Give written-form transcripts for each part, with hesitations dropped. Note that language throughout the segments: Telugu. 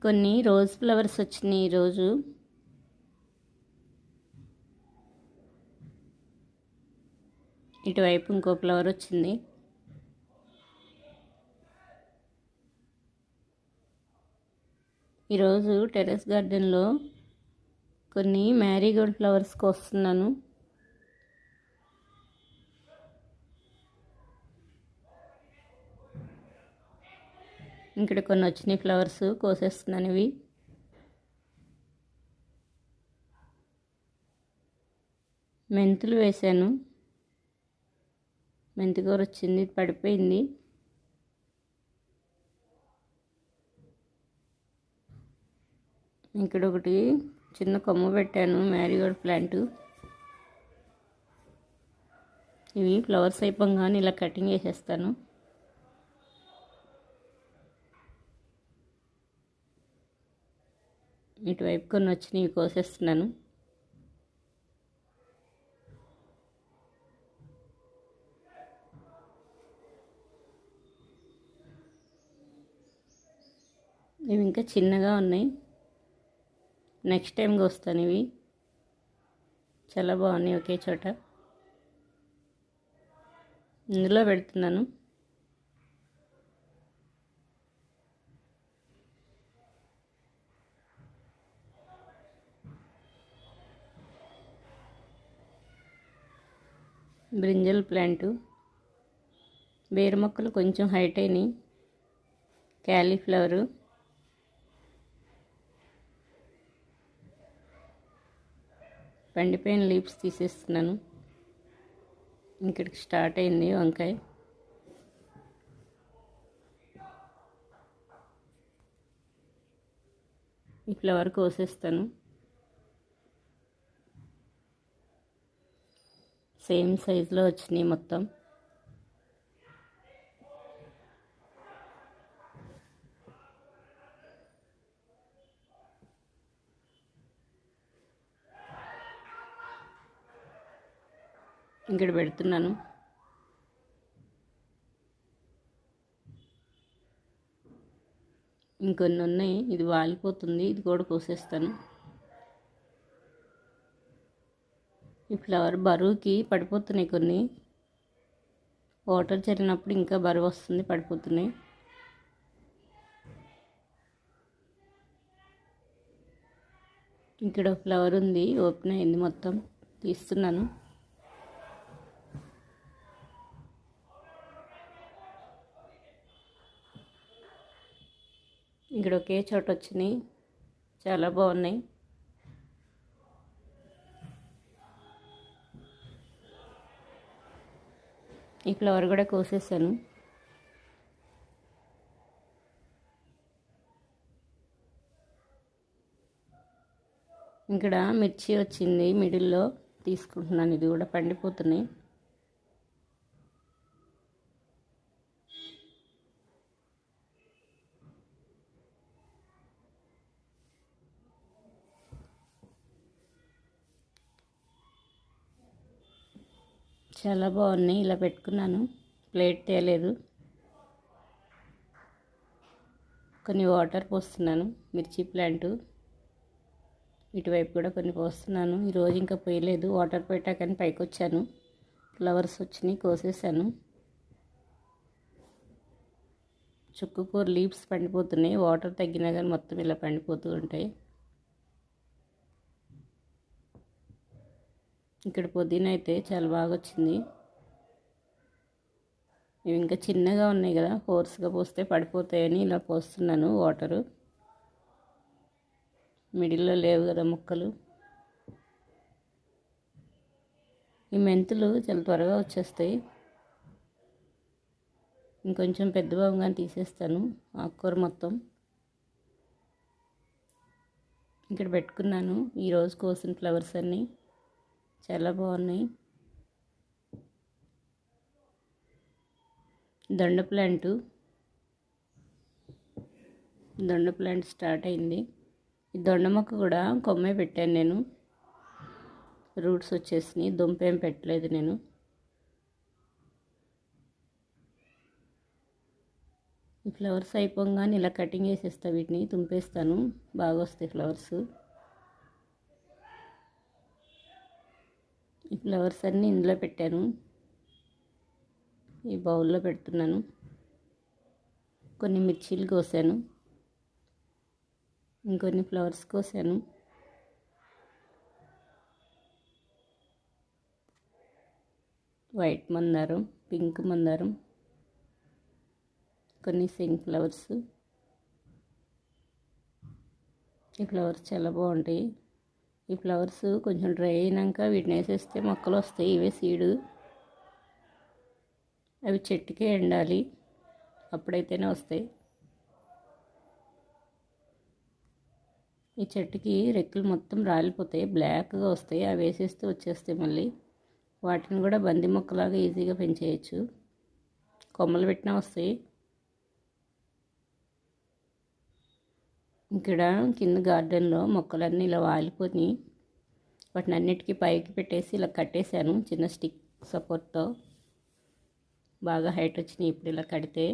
కొన్ని రోజ్ ఫ్లవర్స్ వచ్చినాయి ఈరోజు. ఇటువైపు ఇంకో ఫ్లవర్ వచ్చింది. ఈరోజు టెర్రస్ గార్డెన్లో కొన్ని మ్యారీగోల్డ్ ఫ్లవర్స్కి వస్తున్నాను. ఇక్కడ కొన్ని వచ్చినాయి ఫ్లవర్స్ కోసేస్తున్నాను. ఇవి మెంతులు వేశాను. మెంతికూర వచ్చింది, పడిపోయింది. ఇక్కడ ఒకటి చిన్న కొమ్మ పెట్టాను, మ్యారీగోల్డ్ ప్లాంట్. ఇవి ఫ్లవర్స్ అయిపోగానే ఇలా కటింగ్ చేసేస్తాను. ఇటువైపు కొన్ని వచ్చినాయి, కోసేస్తున్నాను. ఇవి ఇంకా చిన్నగా ఉన్నాయి, నెక్స్ట్ టైం కోస్తాను. ఇవి చాలా బాగున్నాయి, ఒకే చోట. ఇందులో పెడుతున్నాను. బ్రింజల్ ప్లాంటు, బేరు మొక్కలు కొంచెం హైట్ అయినాయి. క్యాలీఫ్లవరు, పండిపోయిన లీవ్స్ తీసేస్తున్నాను. ఇక్కడికి స్టార్ట్ అయింది వంకాయ. ఈ ఫ్లవర్ కోసేస్తాను. సేమ్ సైజులో వచ్చినాయి మొత్తం. ఇక్కడ పెడుతున్నాను. ఇంకొన్ని ఉన్నాయి, ఇది వాలిపోతుంది, ఇది కూడా కోసేస్తాను. ఈ ఫ్లవర్ బరువుకి పడిపోతున్నాయి కొన్ని. వాటర్ చల్లినప్పుడు ఇంకా బరువు వస్తుంది, పడిపోతున్నాయి. ఇక్కడ ఫ్లవర్ ఉంది, ఓపెన్ అయింది మొత్తం, తీస్తున్నాను. ఇక్కడ ఒకే చోట వచ్చినాయి, చాలా బాగున్నాయి. ఈ ఫ్లవర్ కూడా కోసేసాను. ఇక్కడ మిర్చి వచ్చింది, మిడిల్లో తీసుకుంటున్నాను. ఇది కూడా పండిపోతున్నాయి. చాలా బాగున్నాయి. ఇలా పెట్టుకున్నాను, ప్లేట్ తేలేదు. కొన్ని వాటర్ పోస్తున్నాను. మిర్చి ప్లాంటు ఇటువైపు కూడా కొన్ని పోస్తున్నాను. ఈరోజు ఇంకా పోయలేదు, వాటర్ పెట్టాకని పైకి వచ్చాను. ఫ్లవర్స్ వచ్చినాయి, కోసేసాను. చుక్కకూర లీవ్స్ పండిపోతున్నాయి, వాటర్ తగ్గినా కానీ మొత్తం ఇలా పండిపోతూ ఉంటాయి. ఇక్కడ పుదీనా అయితే చాలా బాగా వచ్చింది. ఇవి ఇంకా చిన్నగా ఉన్నాయి కదా, ఫోర్స్గా పోస్తే పడిపోతాయని ఇలా పోస్తున్నాను వాటరు. మిడిల్లో లేవు కదా మొక్కలు. ఈ మెంతులు చాలా త్వరగా వచ్చేస్తాయి. ఇంకొంచెం పెద్ద భాగంగా తీసేస్తాను ఆకుకూర మొత్తం. ఇక్కడ పెట్టుకున్నాను ఈరోజు కోసిన ఫ్లవర్స్ అన్నీ, చాలా బాగున్నాయి. దొండ ప్లాంట్ స్టార్ట్ అయింది. ఈ దొండ మొక్క కూడా కొమ్మే పెట్టాను నేను, రూట్స్ వచ్చేసినాయి. దుంప ఏం పెట్టలేదు నేను. ఈ ఫ్లవర్స్ అయిపోగానే ఇలా కటింగ్ వేసేస్తా, వీటిని తుంపేస్తాను, బాగా వస్తాయి ఫ్లవర్స్. ఈ ఫ్లవర్స్ అన్నీ ఇందులో పెట్టాను, ఈ బౌల్లో పెడుతున్నాను. కొన్ని మిర్చీలు కోసాను, ఇంకొన్ని ఫ్లవర్స్ కోసాను. వైట్ మందారం, పింక్ మందారం, కొన్ని సింక్ ఫ్లవర్స్. ఈ ఫ్లవర్స్ చాలా బాగుంటాయి. ఈ ఫ్లవర్స్ కొంచెం డ్రై అయినాక వీటిని వేసేస్తే మొక్కలు వస్తాయి. ఇవే సీడు, అవి చెట్టుకే ఎండాలి, అప్పుడైతేనే వస్తాయి. ఈ చెట్టుకి రెక్కలు మొత్తం రాలిపోతాయి, బ్లాక్గా వస్తాయి. అవి వేసేస్తే వచ్చేస్తాయి మళ్ళీ. వాటిని కూడా బంతి మొక్కలాగా ఈజీగా పెంచేయచ్చు, కొమ్మలు పెట్టినా వస్తాయి. ఇక్కడ కింద గార్డెన్లో మొక్కలన్నీ ఇలా వాలిపోయి వాటిని అన్నిటికీ పైకి పెట్టేసి ఇలా కట్టేశాను చిన్న స్టిక్ సపోర్ట్తో. బాగా హైట్ వచ్చినాయి ఇప్పుడు ఇలా కడితే.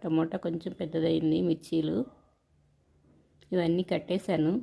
టమోటా కొంచెం పెద్దదైంది, మిర్చీలు ఇవన్నీ కట్టేశాను.